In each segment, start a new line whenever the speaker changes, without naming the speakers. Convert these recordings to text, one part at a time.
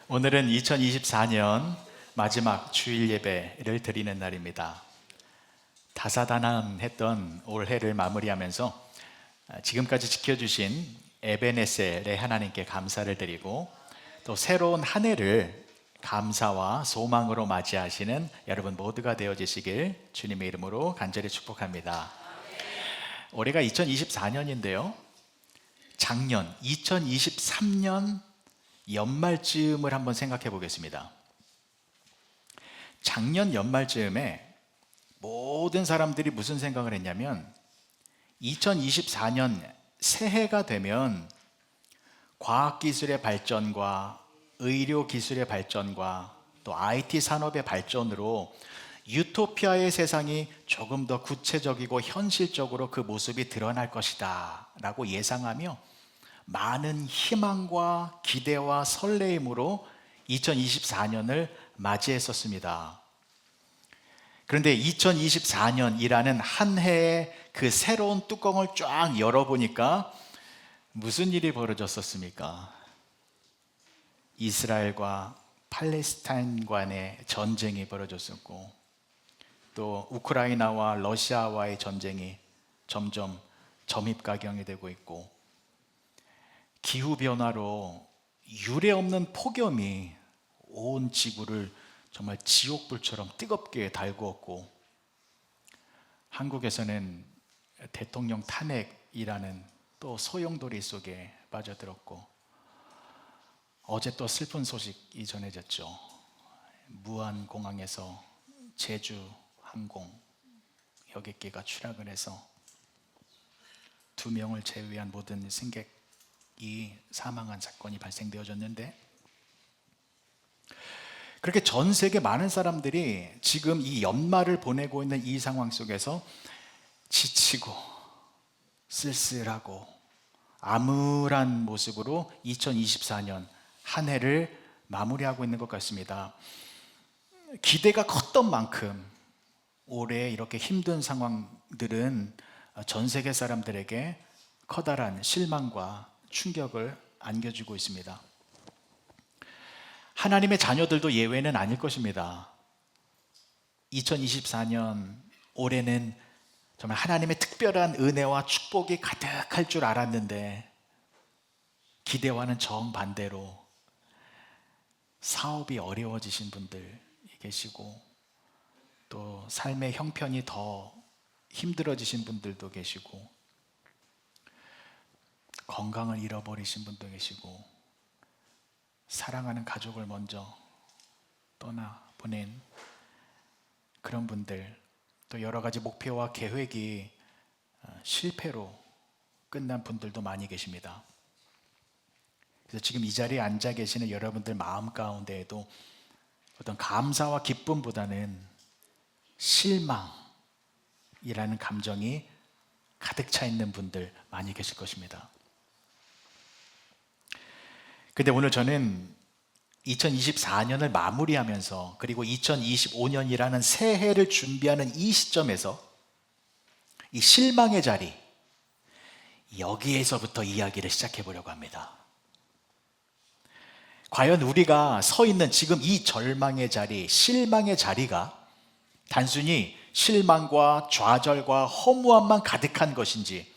오늘은 2024년 마지막 주일 예배를 드리는 날입니다. 다사다난했던 올해를 마무리하면서 지금까지 지켜주신 에베네셀의 하나님께 감사를 드리고 또 새로운 한 해를 감사와 소망으로 맞이하시는 여러분 모두가 되어지시길 주님의 이름으로 간절히 축복합니다. 올해가 2024년인데요. 작년 2023년 연말쯤을 한번 생각해 보겠습니다. 작년 연말쯤에 모든 사람들이 무슨 생각을 했냐면 2024년 새해가 되면 과학기술의 발전과 의료기술의 발전과 또 IT 산업의 발전으로 유토피아의 세상이 조금 더 구체적이고 현실적으로 그 모습이 드러날 것이다 라고 예상하며 많은 희망과 기대와 설레임으로 2024년을 맞이했었습니다. 그런데 2024년이라는 한 해의 그 새로운 뚜껑을 쫙 열어보니까 무슨 일이 벌어졌었습니까? 이스라엘과 팔레스타인 간의 전쟁이 벌어졌었고 또 우크라이나와 러시아와의 전쟁이 점점 점입가경이 되고 있고 기후변화로 유례없는 폭염이 온 지구를 정말 지옥불처럼 뜨겁게 달구었고 한국에서는 대통령 탄핵이라는 또 소용돌이 속에 빠져들었고 어제 또 슬픈 소식이 전해졌죠. 무안공항에서 제주항공 여객기가 추락을 해서 2명을 제외한 모든 승객이 사망한 사건이 발생되어졌는데 그렇게 전 세계 많은 사람들이 지금 이 연말을 보내고 있는 이 상황 속에서 지치고 쓸쓸하고 암울한 모습으로 2024년 한 해를 마무리하고 있는 것 같습니다. 기대가 컸던 만큼 올해 이렇게 힘든 상황들은 전 세계 사람들에게 커다란 실망과 충격을 안겨주고 있습니다. 하나님의 자녀들도 예외는 아닐 것입니다. 2024년 올해는 정말 하나님의 특별한 은혜와 축복이 가득할 줄 알았는데 기대와는 정반대로 사업이 어려워지신 분들 계시고 또 삶의 형편이 더 힘들어지신 분들도 계시고 건강을 잃어버리신 분도 계시고 사랑하는 가족을 먼저 떠나보낸 그런 분들 또 여러 가지 목표와 계획이 실패로 끝난 분들도 많이 계십니다. 그래서 지금 이 자리에 앉아 계시는 여러분들 마음 가운데에도 어떤 감사와 기쁨보다는 실망이라는 감정이 가득 차 있는 분들 많이 계실 것입니다. 근데 오늘 저는 2024년을 마무리하면서 그리고 2025년이라는 새해를 준비하는 이 시점에서 이 실망의 자리 여기에서부터 이야기를 시작해 보려고 합니다. 과연 우리가 서 있는 지금 이 절망의 자리, 실망의 자리가 단순히 실망과 좌절과 허무함만 가득한 것인지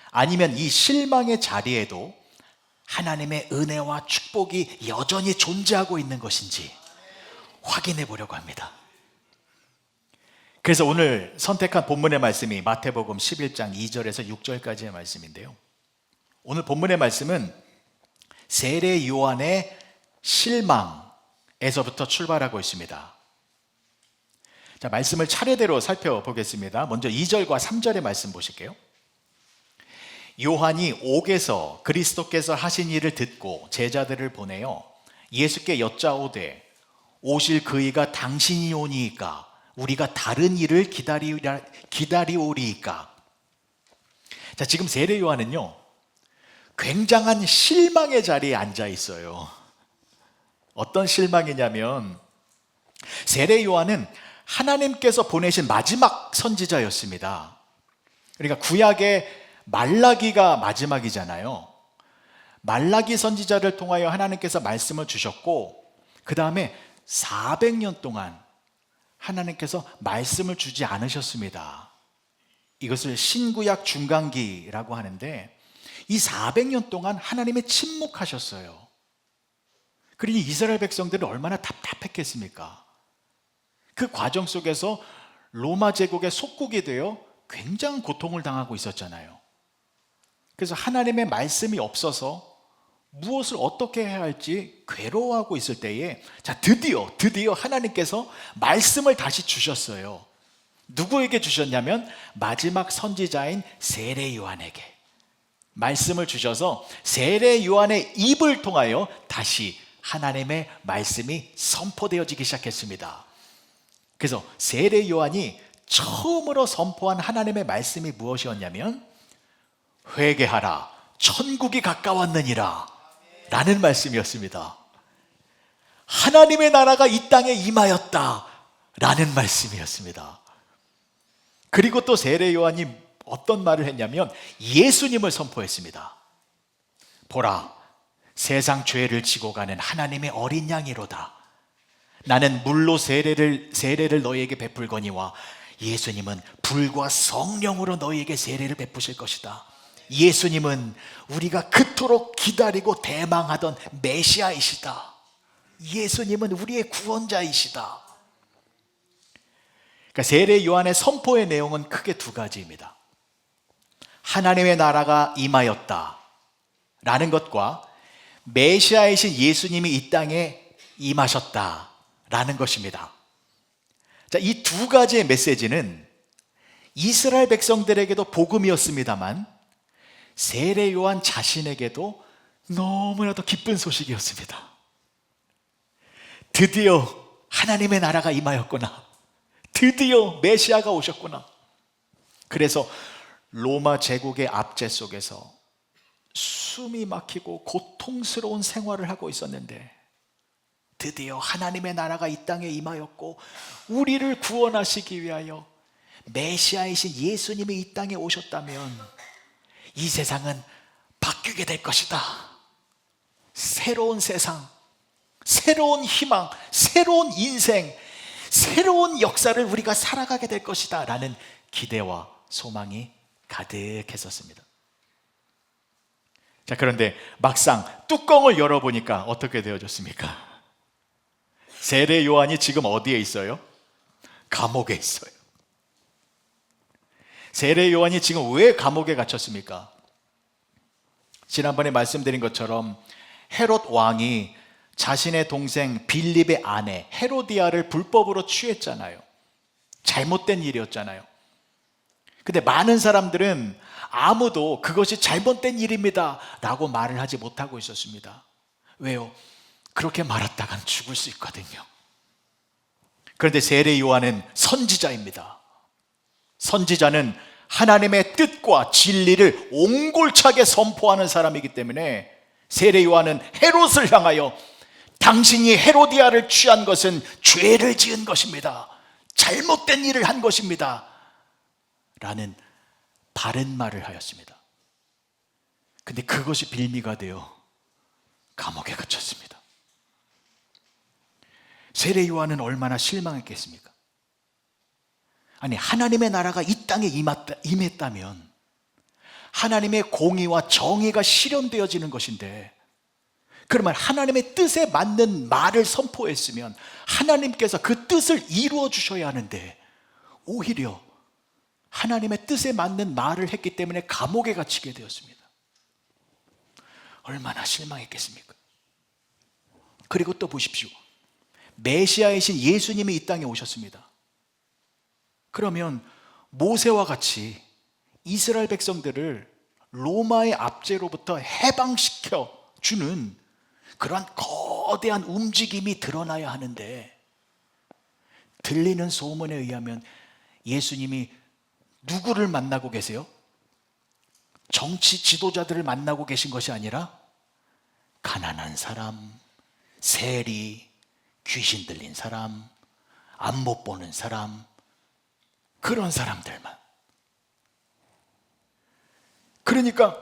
아니면 이 실망의 자리에도 하나님의 은혜와 축복이 여전히 존재하고 있는 것인지 확인해 보려고 합니다. 그래서 오늘 선택한 본문의 말씀이 마태복음 11장 2절에서 6절까지의 말씀인데요. 오늘 본문의 말씀은 세례 요한의 실망에서부터 출발하고 있습니다. 자, 말씀을 차례대로 살펴보겠습니다. 먼저 2절과 3절의 말씀 보실게요. 요한이 옥에서 그리스도께서 하신 일을 듣고 제자들을 보내어 예수께 여짜오되 오실 그이가 당신이 오니이까 우리가 다른 일을 기다리오리이까. 자, 지금 세례 요한은요 굉장한 실망의 자리에 앉아 있어요. 어떤 실망이냐면 세례 요한은 하나님께서 보내신 마지막 선지자였습니다. 그러니까 구약의 말라기가 마지막이잖아요. 말라기 선지자를 통하여 하나님께서 말씀을 주셨고, 그 다음에 400년 동안 하나님께서 말씀을 주지 않으셨습니다. 이것을 신구약 중간기라고 하는데, 이 400년 동안 하나님이 침묵하셨어요. 그러니 이스라엘 백성들은 얼마나 답답했겠습니까? 그 과정 속에서 로마 제국의 속국이 되어 굉장한 고통을 당하고 있었잖아요. 그래서 하나님의 말씀이 없어서 무엇을 어떻게 해야 할지 괴로워하고 있을 때에, 자, 드디어 하나님께서 말씀을 다시 주셨어요. 누구에게 주셨냐면 마지막 선지자인 세례 요한에게 말씀을 주셔서 세례 요한의 입을 통하여 다시 하나님의 말씀이 선포되어지기 시작했습니다. 그래서 세례 요한이 처음으로 선포한 하나님의 말씀이 무엇이었냐면, 회개하라, 천국이 가까웠느니라 라는 말씀이었습니다. 하나님의 나라가 이 땅에 임하였다 라는 말씀이었습니다. 그리고 또 세례 요한이 어떤 말을 했냐면 예수님을 선포했습니다. 보라, 세상 죄를 지고 가는 하나님의 어린 양이로다. 나는 물로 세례를 너희에게 베풀거니와 예수님은 불과 성령으로 너희에게 세례를 베푸실 것이다. 예수님은 우리가 그토록 기다리고 대망하던 메시아이시다. 예수님은 우리의 구원자이시다. 그러니까 세례 요한의 선포의 내용은 크게 두 가지입니다. 하나님의 나라가 임하였다 라는 것과 메시아이신 예수님이 이 땅에 임하셨다 라는 것입니다. 자, 이 두 가지의 메시지는 이스라엘 백성들에게도 복음이었습니다만 세례 요한 자신에게도 너무나도 기쁜 소식이었습니다. 드디어 하나님의 나라가 임하였구나. 드디어 메시아가 오셨구나. 그래서 로마 제국의 압제 속에서 숨이 막히고 고통스러운 생활을 하고 있었는데, 드디어 하나님의 나라가 이 땅에 임하였고 우리를 구원하시기 위하여 메시아이신 예수님이 이 땅에 오셨다면 이 세상은 바뀌게 될 것이다. 새로운 세상, 새로운 희망, 새로운 인생, 새로운 역사를 우리가 살아가게 될 것이다 라는 기대와 소망이 가득했었습니다. 자, 그런데 막상 뚜껑을 열어보니까 어떻게 되어졌습니까? 세례 요한이 지금 어디에 있어요? 감옥에 있어요. 세례 요한이 지금 왜 감옥에 갇혔습니까? 지난번에 말씀드린 것처럼 헤롯 왕이 자신의 동생 빌립의 아내 헤로디아를 불법으로 취했잖아요. 잘못된 일이었잖아요. 근데 많은 사람들은 아무도 그것이 잘못된 일입니다 라고 말을 하지 못하고 있었습니다. 왜요? 그렇게 말했다간 죽을 수 있거든요. 그런데 세례 요한은 선지자입니다. 선지자는 하나님의 뜻과 진리를 옹골차게 선포하는 사람이기 때문에 세례 요한은 헤롯을 향하여 당신이 헤로디아를 취한 것은 죄를 지은 것입니다. 잘못된 일을 한 것입니다 라는 바른 말을 하였습니다. 근데 그것이 빌미가 되어 감옥에 갇혔습니다. 세례 요한은 얼마나 실망했겠습니까? 아니, 하나님의 나라가 이 땅에 임했다면 하나님의 공의와 정의가 실현되어지는 것인데, 그러면 하나님의 뜻에 맞는 말을 선포했으면 하나님께서 그 뜻을 이루어 주셔야 하는데 오히려 하나님의 뜻에 맞는 말을 했기 때문에 감옥에 갇히게 되었습니다. 얼마나 실망했겠습니까? 그리고 또 보십시오. 메시아이신 예수님이 이 땅에 오셨습니다. 그러면 모세와 같이 이스라엘 백성들을 로마의 압제로부터 해방시켜 주는 그러한 거대한 움직임이 드러나야 하는데, 들리는 소문에 의하면 예수님이 누구를 만나고 계세요? 정치 지도자들을 만나고 계신 것이 아니라 가난한 사람, 세리, 귀신 들린 사람, 안 못 보는 사람, 그런 사람들만. 그러니까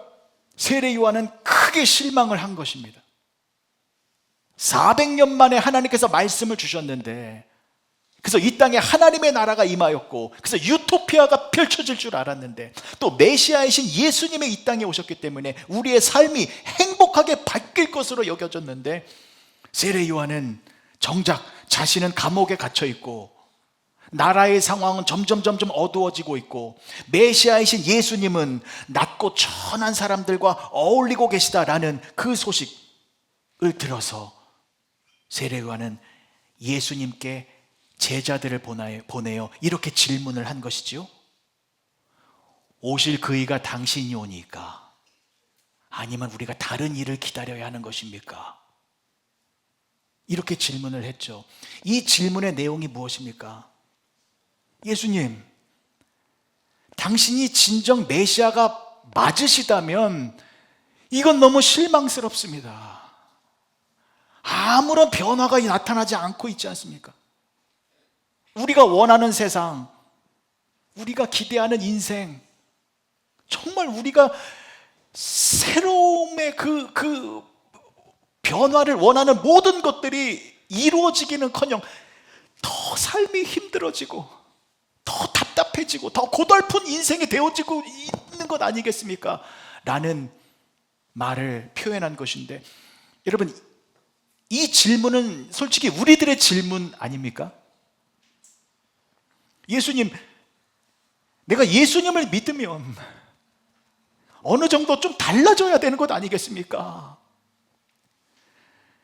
세례 요한은 크게 실망을 한 것입니다. 400년 만에 하나님께서 말씀을 주셨는데, 그래서 이 땅에 하나님의 나라가 임하였고, 그래서 유토피아가 펼쳐질 줄 알았는데, 또 메시아이신 예수님이 이 땅에 오셨기 때문에 우리의 삶이 행복하게 바뀔 것으로 여겨졌는데, 세례 요한은 정작 자신은 감옥에 갇혀 있고, 나라의 상황은 점점 어두워지고 있고, 메시아이신 예수님은 낮고 천한 사람들과 어울리고 계시다라는 그 소식을 들어서 세례 요한은 예수님께 제자들을 보내어 이렇게 질문을 한 것이지요. 오실 그이가 당신이 오니까, 아니면 우리가 다른 일을 기다려야 하는 것입니까? 이렇게 질문을 했죠. 이 질문의 내용이 무엇입니까? 예수님, 당신이 진정 메시아가 맞으시다면 이건 너무 실망스럽습니다. 아무런 변화가 나타나지 않고 있지 않습니까? 우리가 원하는 세상, 우리가 기대하는 인생, 정말 우리가 새로움의 그 변화를 원하는 모든 것들이 이루어지기는커녕 더 삶이 힘들어지고, 더 답답해지고, 더 고달픈 인생이 되어지고 있는 것 아니겠습니까? 라는 말을 표현한 것인데, 여러분, 이 질문은 솔직히 우리들의 질문 아닙니까? 예수님, 내가 예수님을 믿으면 어느 정도 좀 달라져야 되는 것 아니겠습니까?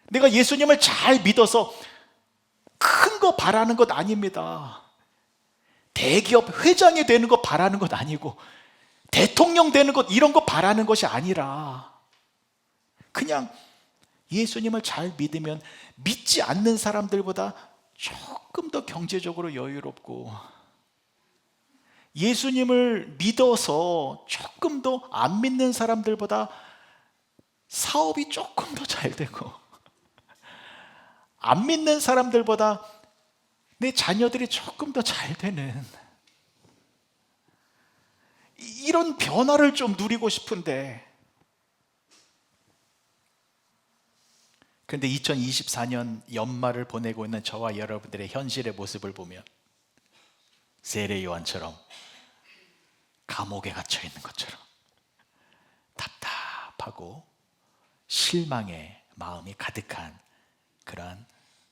내가 예수님을 잘 믿어서 큰 거 바라는 것 아닙니다. 대기업 회장이 되는 거 바라는 것 아니고, 대통령 되는 것 이런 거 바라는 것이 아니라, 그냥 예수님을 잘 믿으면 믿지 않는 사람들보다 조금 더 경제적으로 여유롭고, 예수님을 믿어서 조금 더 안 믿는 사람들보다 사업이 조금 더 잘 되고, 안 믿는 사람들보다 내 자녀들이 조금 더 잘 되는, 이런 변화를 좀 누리고 싶은데, 그런데 2024년 연말을 보내고 있는 저와 여러분들의 현실의 모습을 보면 세례 요한처럼 감옥에 갇혀 있는 것처럼 답답하고 실망의 마음이 가득한 그러한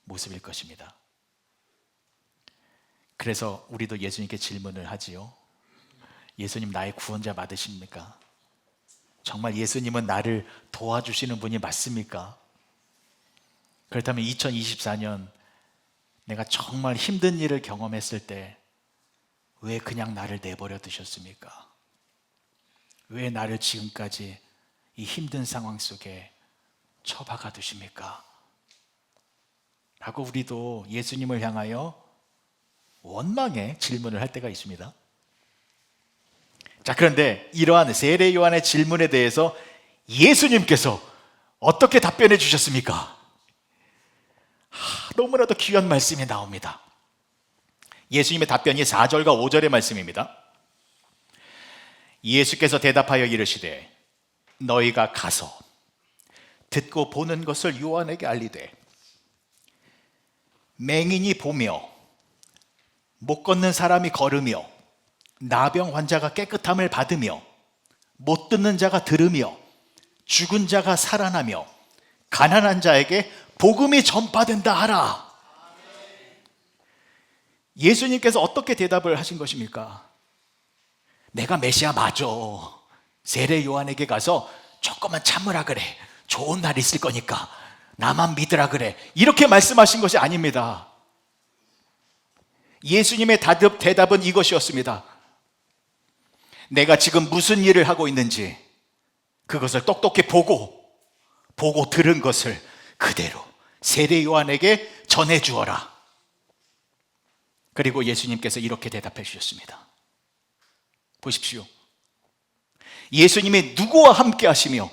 모습일 것입니다. 그래서 우리도 예수님께 질문을 하지요. 예수님, 나의 구원자 맞으십니까? 정말 예수님은 나를 도와주시는 분이 맞습니까? 그렇다면 2024년 내가 정말 힘든 일을 경험했을 때 왜 그냥 나를 내버려 두셨습니까? 왜 나를 지금까지 이 힘든 상황 속에 처박아 두십니까? 라고 우리도 예수님을 향하여 원망의 질문을 할 때가 있습니다. 자, 그런데 이러한 세례 요한의 질문에 대해서 예수님께서 어떻게 답변해 주셨습니까? 너무나도 귀한 말씀이 나옵니다. 예수님의 답변이 4절과 5절의 말씀입니다. 예수께서 대답하여 이르시되 너희가 가서 듣고 보는 것을 요한에게 알리되, 맹인이 보며 못 걷는 사람이 걸으며 나병 환자가 깨끗함을 받으며 못 듣는 자가 들으며 죽은 자가 살아나며 가난한 자에게 복음이 전파된다 하라. 예수님께서 어떻게 대답을 하신 것입니까? 내가 메시아 맞아. 세례 요한에게 가서 조금만 참으라 그래. 좋은 날 있을 거니까 나만 믿으라 그래. 이렇게 말씀하신 것이 아닙니다. 예수님의 대답은 이것이었습니다. 내가 지금 무슨 일을 하고 있는지 그것을 똑똑히 보고 들은 것을 그대로 세례 요한에게 전해 주어라. 그리고 예수님께서 이렇게 대답해 주셨습니다. 보십시오. 예수님이 누구와 함께 하시며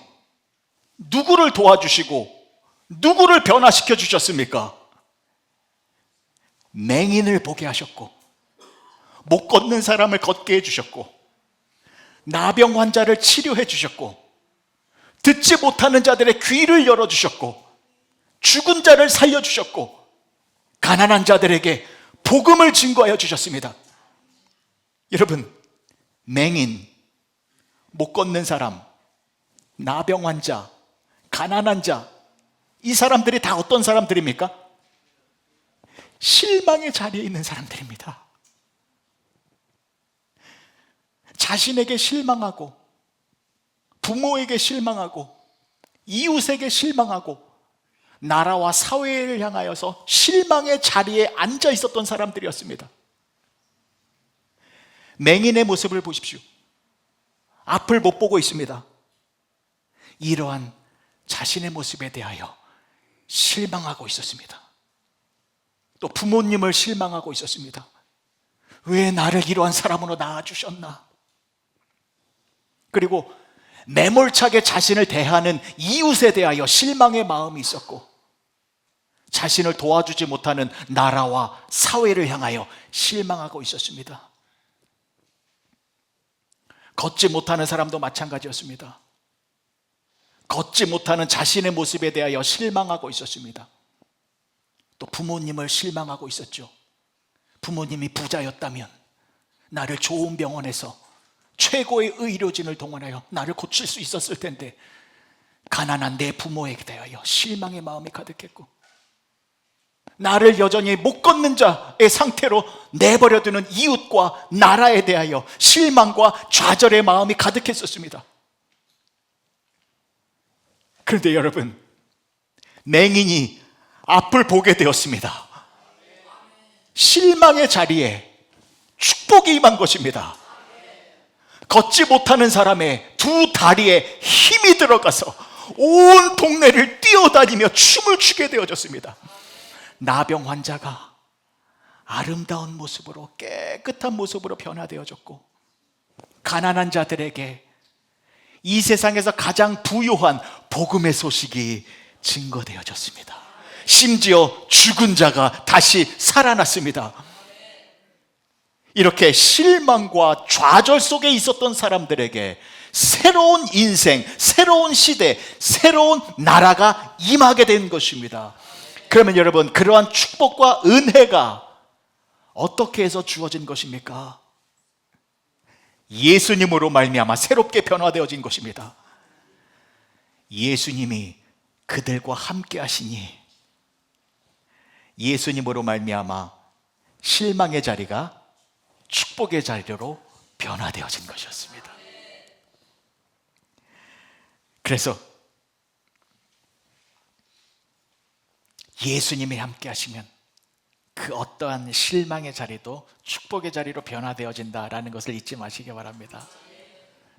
누구를 도와주시고 누구를 변화시켜 주셨습니까? 맹인을 보게 하셨고, 못 걷는 사람을 걷게 해주셨고, 나병 환자를 치료해 주셨고, 듣지 못하는 자들의 귀를 열어주셨고, 죽은 자를 살려주셨고, 가난한 자들에게 복음을 증거하여 주셨습니다. 여러분, 맹인, 못 걷는 사람, 나병 환자, 가난한 자, 이 사람들이 다 어떤 사람들입니까? 실망의 자리에 있는 사람들입니다. 자신에게 실망하고, 부모에게 실망하고, 이웃에게 실망하고, 나라와 사회를 향하여서 실망의 자리에 앉아 있었던 사람들이었습니다. 맹인의 모습을 보십시오. 앞을 못 보고 있습니다. 이러한 자신의 모습에 대하여 실망하고 있었습니다. 또 부모님을 실망하고 있었습니다. 왜 나를 이러한 사람으로 낳아주셨나? 그리고 매몰차게 자신을 대하는 이웃에 대하여 실망의 마음이 있었고, 자신을 도와주지 못하는 나라와 사회를 향하여 실망하고 있었습니다. 걷지 못하는 사람도 마찬가지였습니다. 걷지 못하는 자신의 모습에 대하여 실망하고 있었습니다. 또 부모님을 실망하고 있었죠. 부모님이 부자였다면 나를 좋은 병원에서 최고의 의료진을 동원하여 나를 고칠 수 있었을 텐데, 가난한 내 부모에 대하여 실망의 마음이 가득했고, 나를 여전히 못 걷는 자의 상태로 내버려두는 이웃과 나라에 대하여 실망과 좌절의 마음이 가득했었습니다. 그런데 여러분, 맹인이 앞을 보게 되었습니다. 실망의 자리에 축복이 임한 것입니다. 걷지 못하는 사람의 두 다리에 힘이 들어가서 온 동네를 뛰어다니며 춤을 추게 되어졌습니다. 나병 환자가 아름다운 모습으로, 깨끗한 모습으로 변화되어졌고, 가난한 자들에게 이 세상에서 가장 부유한 복음의 소식이 증거되어졌습니다. 심지어 죽은 자가 다시 살아났습니다. 이렇게 실망과 좌절 속에 있었던 사람들에게 새로운 인생, 새로운 시대, 새로운 나라가 임하게 된 것입니다. 그러면 여러분, 그러한 축복과 은혜가 어떻게 해서 주어진 것입니까? 예수님으로 말미암아 새롭게 변화되어진 것입니다. 예수님이 그들과 함께 하시니 예수님으로 말미암아 실망의 자리가 축복의 자리로 변화되어진 것이었습니다. 그래서 예수님이 함께 하시면 그 어떠한 실망의 자리도 축복의 자리로 변화되어진다라는 것을 잊지 마시기 바랍니다.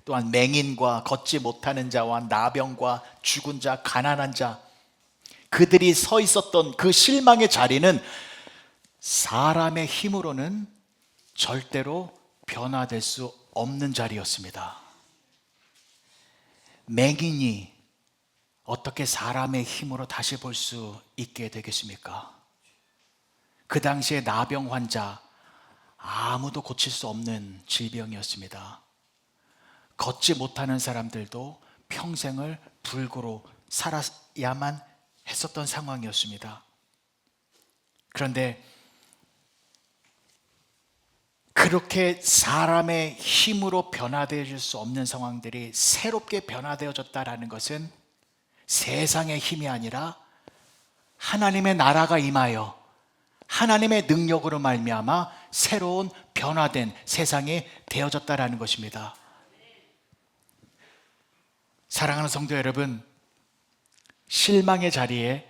또한 맹인과 걷지 못하는 자와 나병과 죽은 자, 가난한 자, 그들이 서 있었던 그 실망의 자리는 사람의 힘으로는 절대로 변화될 수 없는 자리였습니다. 맹인이 어떻게 사람의 힘으로 다시 볼 수 있게 되겠습니까? 그 당시에 나병 환자, 아무도 고칠 수 없는 질병이었습니다. 걷지 못하는 사람들도 평생을 불구로 살아야만 했었던 상황이었습니다. 그런데 그렇게 사람의 힘으로 변화되어질 수 없는 상황들이 새롭게 변화되어졌다는 것은 세상의 힘이 아니라 하나님의 나라가 임하여 하나님의 능력으로 말미암아 새로운 변화된 세상이 되어졌다는 것입니다. 사랑하는 성도 여러분, 실망의 자리에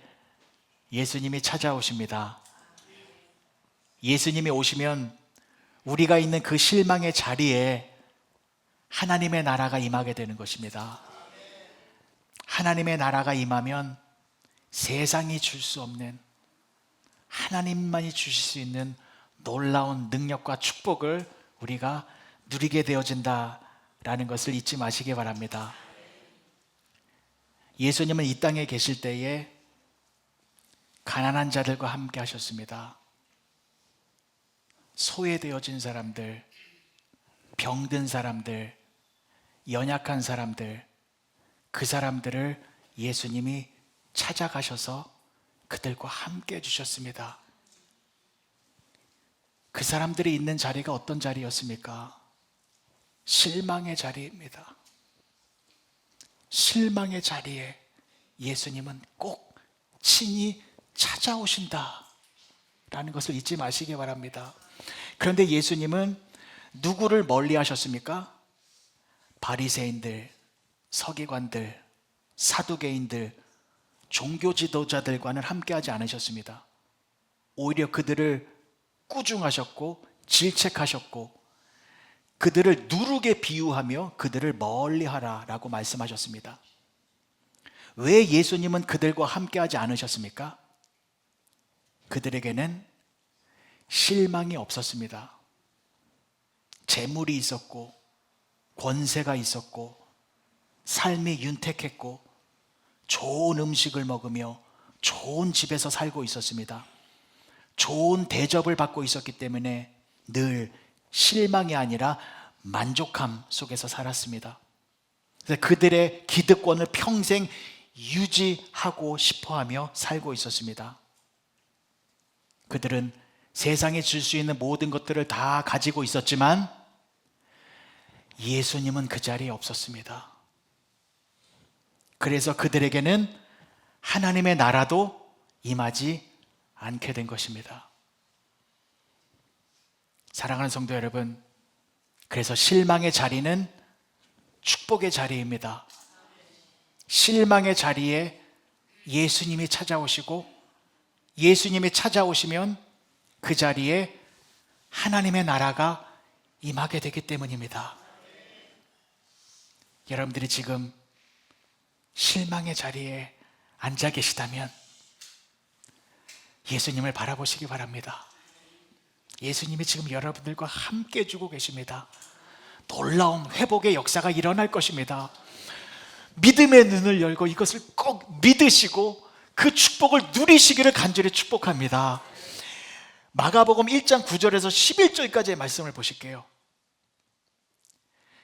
예수님이 찾아오십니다. 예수님이 오시면 우리가 있는 그 실망의 자리에 하나님의 나라가 임하게 되는 것입니다. 하나님의 나라가 임하면 세상이 줄 수 없는, 하나님만이 주실 수 있는 놀라운 능력과 축복을 우리가 누리게 되어진다라는 것을 잊지 마시기 바랍니다. 예수님은 이 땅에 계실 때에 가난한 자들과 함께 하셨습니다. 소외되어진 사람들, 병든 사람들, 연약한 사람들, 그 사람들을 예수님이 찾아가셔서 그들과 함께 해주셨습니다. 그 사람들이 있는 자리가 어떤 자리였습니까? 실망의 자리입니다. 실망의 자리에 예수님은 꼭 친히 찾아오신다 라는 것을 잊지 마시기 바랍니다. 그런데 예수님은 누구를 멀리 하셨습니까? 바리새인들, 서기관들, 사두개인들, 종교 지도자들과는 함께하지 않으셨습니다. 오히려 그들을 꾸중하셨고 질책하셨고 그들을 누룩에 비유하며 그들을 멀리하라라고 말씀하셨습니다. 왜 예수님은 그들과 함께하지 않으셨습니까? 그들에게는 실망이 없었습니다. 재물이 있었고 권세가 있었고 삶이 윤택했고 좋은 음식을 먹으며 좋은 집에서 살고 있었습니다. 좋은 대접을 받고 있었기 때문에 늘 실망이 아니라 만족함 속에서 살았습니다. 그래서 그들의 기득권을 평생 유지하고 싶어하며 살고 있었습니다. 그들은 세상에 줄 수 있는 모든 것들을 다 가지고 있었지만 예수님은 그 자리에 없었습니다. 그래서 그들에게는 하나님의 나라도 임하지 않게 된 것입니다. 사랑하는 성도 여러분, 그래서 실망의 자리는 축복의 자리입니다. 실망의 자리에 예수님이 찾아오시고 예수님이 찾아오시면 그 자리에 하나님의 나라가 임하게 되기 때문입니다. 여러분들이 지금 실망의 자리에 앉아 계시다면 예수님을 바라보시기 바랍니다. 예수님이 지금 여러분들과 함께 해주고 계십니다. 놀라운 회복의 역사가 일어날 것입니다. 믿음의 눈을 열고 이것을 꼭 믿으시고 그 축복을 누리시기를 간절히 축복합니다. 마가복음 1장 9절에서 11절까지의 말씀을 보실게요.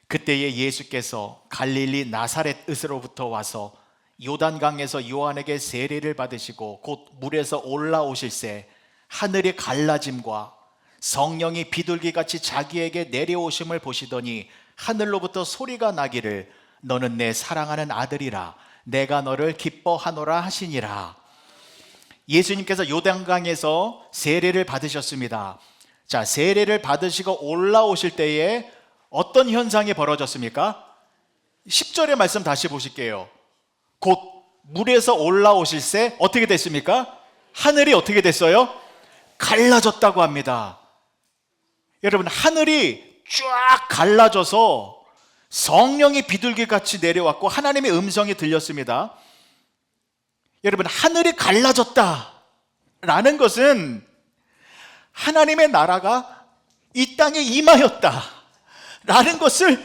그때에 예수께서 갈릴리 나사렛으로부터 와서 요단강에서 요한에게 세례를 받으시고 곧 물에서 올라오실새 하늘이 갈라짐과 성령이 비둘기같이 자기에게 내려오심을 보시더니 하늘로부터 소리가 나기를 너는 내 사랑하는 아들이라 내가 너를 기뻐하노라 하시니라. 예수님께서 요단강에서 세례를 받으셨습니다. 자, 세례를 받으시고 올라오실 때에 어떤 현상이 벌어졌습니까? 10절의 말씀 다시 보실게요. 곧 물에서 올라오실새 어떻게 됐습니까? 하늘이 어떻게 됐어요? 갈라졌다고 합니다. 여러분, 하늘이 쫙 갈라져서 성령이 비둘기같이 내려왔고 하나님의 음성이 들렸습니다. 여러분, 하늘이 갈라졌다라는 것은 하나님의 나라가 이 땅에 임하였다라는 것을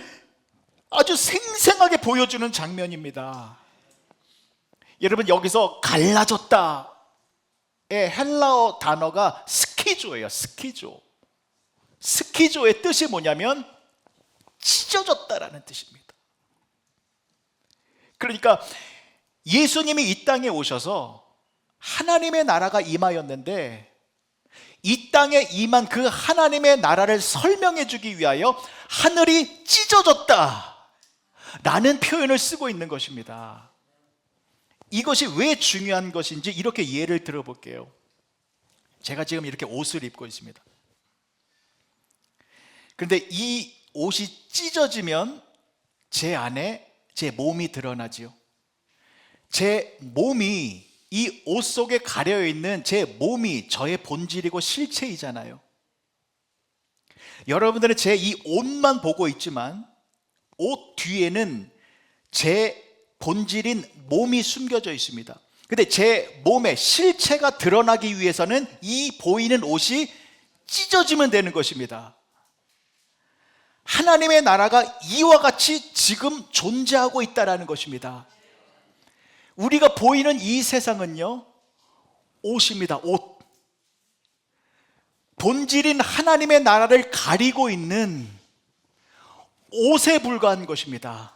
아주 생생하게 보여주는 장면입니다. 여러분, 여기서 갈라졌다의 헬라어 단어가 스키조예요. 스키조. 스키조의 뜻이 뭐냐면 찢어졌다라는 뜻입니다. 그러니까 예수님이 이 땅에 오셔서 하나님의 나라가 임하였는데 이 땅에 임한 그 하나님의 나라를 설명해 주기 위하여 하늘이 찢어졌다라는 표현을 쓰고 있는 것입니다. 이것이 왜 중요한 것인지 이렇게 예를 들어볼게요. 제가 지금 이렇게 옷을 입고 있습니다. 그런데 이 옷이 찢어지면 제 안에 제 몸이 드러나지요. 제 몸이 이 옷 속에 가려있는 제 몸이 저의 본질이고 실체이잖아요. 여러분들은 제 이 옷만 보고 있지만 옷 뒤에는 제 본질인 몸이 숨겨져 있습니다. 근데 제 몸의 실체가 드러나기 위해서는 이 보이는 옷이 찢어지면 되는 것입니다. 하나님의 나라가 이와 같이 지금 존재하고 있다는 것입니다. 우리가 보이는 이 세상은요, 옷입니다. 옷. 본질인 하나님의 나라를 가리고 있는 옷에 불과한 것입니다.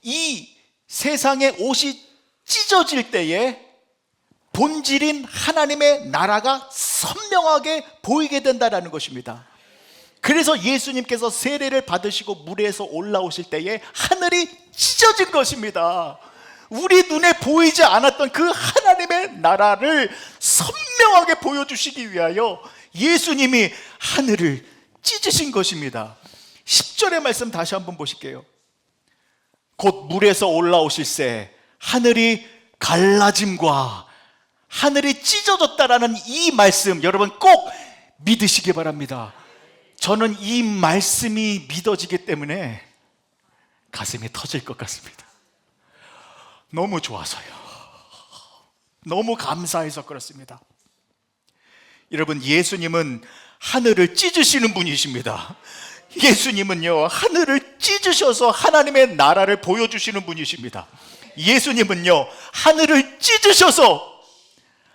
이 세상의 옷이 찢어질 때에 본질인 하나님의 나라가 선명하게 보이게 된다는 것입니다. 그래서 예수님께서 세례를 받으시고 물에서 올라오실 때에 하늘이 찢어진 것입니다. 우리 눈에 보이지 않았던 그 하나님의 나라를 선명하게 보여주시기 위하여 예수님이 하늘을 찢으신 것입니다. 10절의 말씀 다시 한번 보실게요. 곧 물에서 올라오실새 하늘이 갈라짐과 하늘이 찢어졌다라는 이 말씀 여러분 꼭 믿으시기 바랍니다. 저는 이 말씀이 믿어지기 때문에 가슴이 터질 것 같습니다. 너무 좋아서요. 너무 감사해서 그렇습니다. 여러분, 예수님은 하늘을 찢으시는 분이십니다. 예수님은요, 하늘을 찢으셔서 하나님의 나라를 보여주시는 분이십니다. 예수님은요, 하늘을 찢으셔서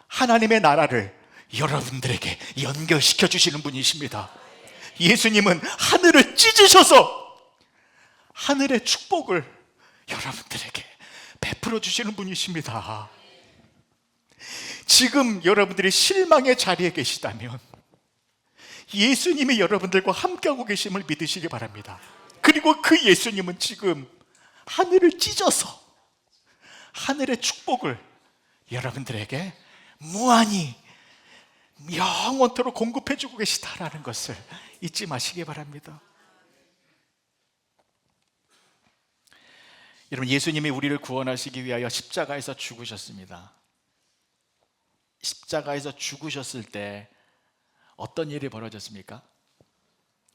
하나님의 나라를 여러분들에게 연결시켜 주시는 분이십니다. 예수님은 하늘을 찢으셔서 하늘의 축복을 여러분들에게 베풀어 주시는 분이십니다. 지금 여러분들이 실망의 자리에 계시다면 예수님이 여러분들과 함께하고 계심을 믿으시기 바랍니다. 그리고 그 예수님은 지금 하늘을 찢어서 하늘의 축복을 여러분들에게 무한히 영원토록 공급해 주고 계시다라는 것을 잊지 마시기 바랍니다. 여러분, 예수님이 우리를 구원하시기 위하여 십자가에서 죽으셨습니다. 십자가에서 죽으셨을 때 어떤 일이 벌어졌습니까?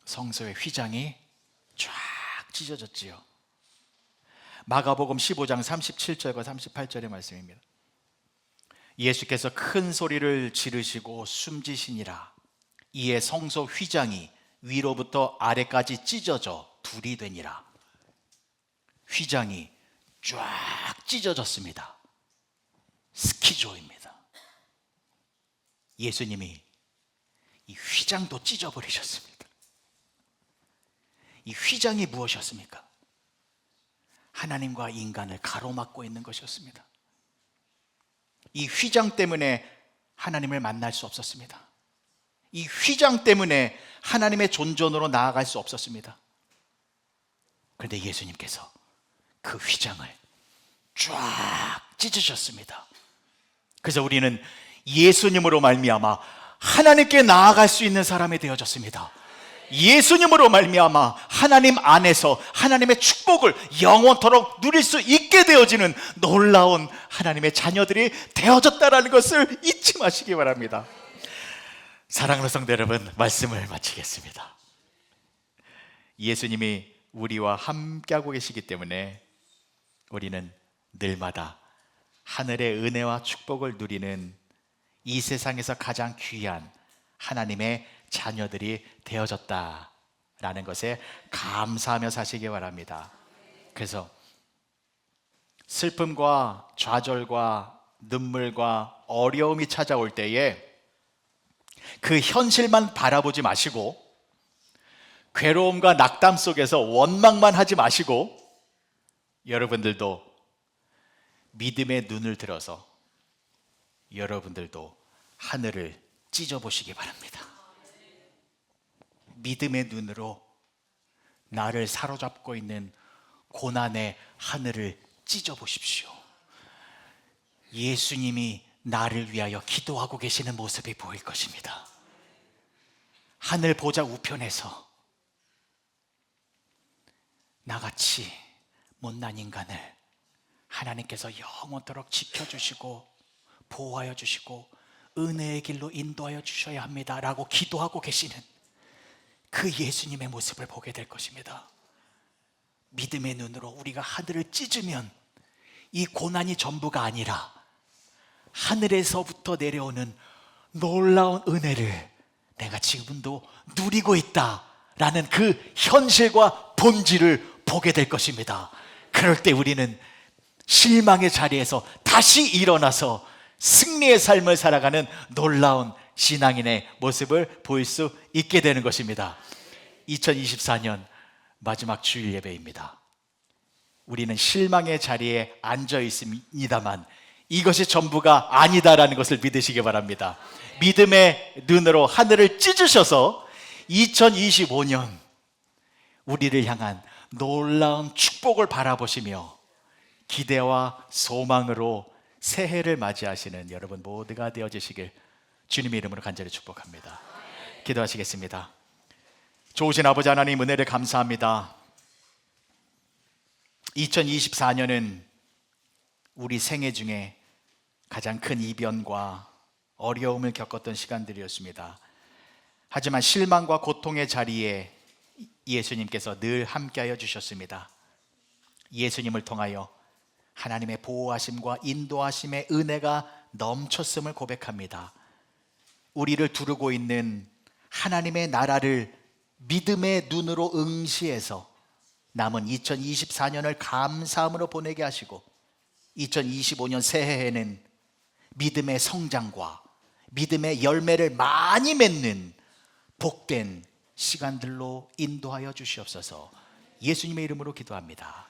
성소의 휘장이 쫙 찢어졌지요. 마가복음 15장 37절과 38절의 말씀입니다. 예수께서 큰 소리를 지르시고 숨지시니라. 이에 성소 휘장이 위로부터 아래까지 찢어져 둘이 되니라. 휘장이 쫙 찢어졌습니다. 스키조입니다. 예수님이 이 휘장도 찢어버리셨습니다. 이 휘장이 무엇이었습니까? 하나님과 인간을 가로막고 있는 것이었습니다. 이 휘장 때문에 하나님을 만날 수 없었습니다. 이 휘장 때문에 하나님의 존전으로 나아갈 수 없었습니다. 그런데 예수님께서 그 휘장을 쫙 찢으셨습니다. 그래서 우리는 예수님으로 말미암아 하나님께 나아갈 수 있는 사람이 되어졌습니다. 예수님으로 말미암아 하나님 안에서 하나님의 축복을 영원토록 누릴 수 있게 되어지는 놀라운 하나님의 자녀들이 되어졌다는 것을 잊지 마시기 바랍니다. 사랑하는 성도 여러분, 말씀을 마치겠습니다. 예수님이 우리와 함께하고 계시기 때문에 우리는 늘마다 하늘의 은혜와 축복을 누리는 이 세상에서 가장 귀한 하나님의 자녀들이 되어졌다라는 것에 감사하며 사시기 바랍니다. 그래서 슬픔과 좌절과 눈물과 어려움이 찾아올 때에 그 현실만 바라보지 마시고 괴로움과 낙담 속에서 원망만 하지 마시고 여러분들도 믿음의 눈을 들어서 여러분들도 하늘을 찢어보시기 바랍니다. 믿음의 눈으로 나를 사로잡고 있는 고난의 하늘을 찢어보십시오. 예수님이 나를 위하여 기도하고 계시는 모습이 보일 것입니다. 하늘 보좌 우편에서 나같이 못난 인간을 하나님께서 영원토록 지켜주시고 보호하여 주시고 은혜의 길로 인도하여 주셔야 합니다 라고 기도하고 계시는 그 예수님의 모습을 보게 될 것입니다. 믿음의 눈으로 우리가 하늘을 찢으면 이 고난이 전부가 아니라 하늘에서부터 내려오는 놀라운 은혜를 내가 지금도 누리고 있다라는 그 현실과 본질을 보게 될 것입니다. 그럴 때 우리는 실망의 자리에서 다시 일어나서 승리의 삶을 살아가는 놀라운 신앙인의 모습을 보일 수 있게 되는 것입니다. 2024년 마지막 주일 예배입니다. 우리는 실망의 자리에 앉아 있습니다만 이것이 전부가 아니다라는 것을 믿으시기 바랍니다. 믿음의 눈으로 하늘을 찢으셔서 2025년 우리를 향한 놀라운 축복을 바라보시며 기대와 소망으로 새해를 맞이하시는 여러분 모두가 되어주시길 주님의 이름으로 간절히 축복합니다. 기도하시겠습니다. 좋으신 아버지 하나님, 은혜를 감사합니다. 2024년은 우리 생애 중에 가장 큰 이변과 어려움을 겪었던 시간들이었습니다. 하지만 실망과 고통의 자리에 예수님께서 늘 함께하여 주셨습니다. 예수님을 통하여 하나님의 보호하심과 인도하심의 은혜가 넘쳤음을 고백합니다. 우리를 두르고 있는 하나님의 나라를 믿음의 눈으로 응시해서 남은 2024년을 감사함으로 보내게 하시고 2025년 새해에는 믿음의 성장과 믿음의 열매를 많이 맺는 복된 시간들로 인도하여 주시옵소서. 예수님의 이름으로 기도합니다.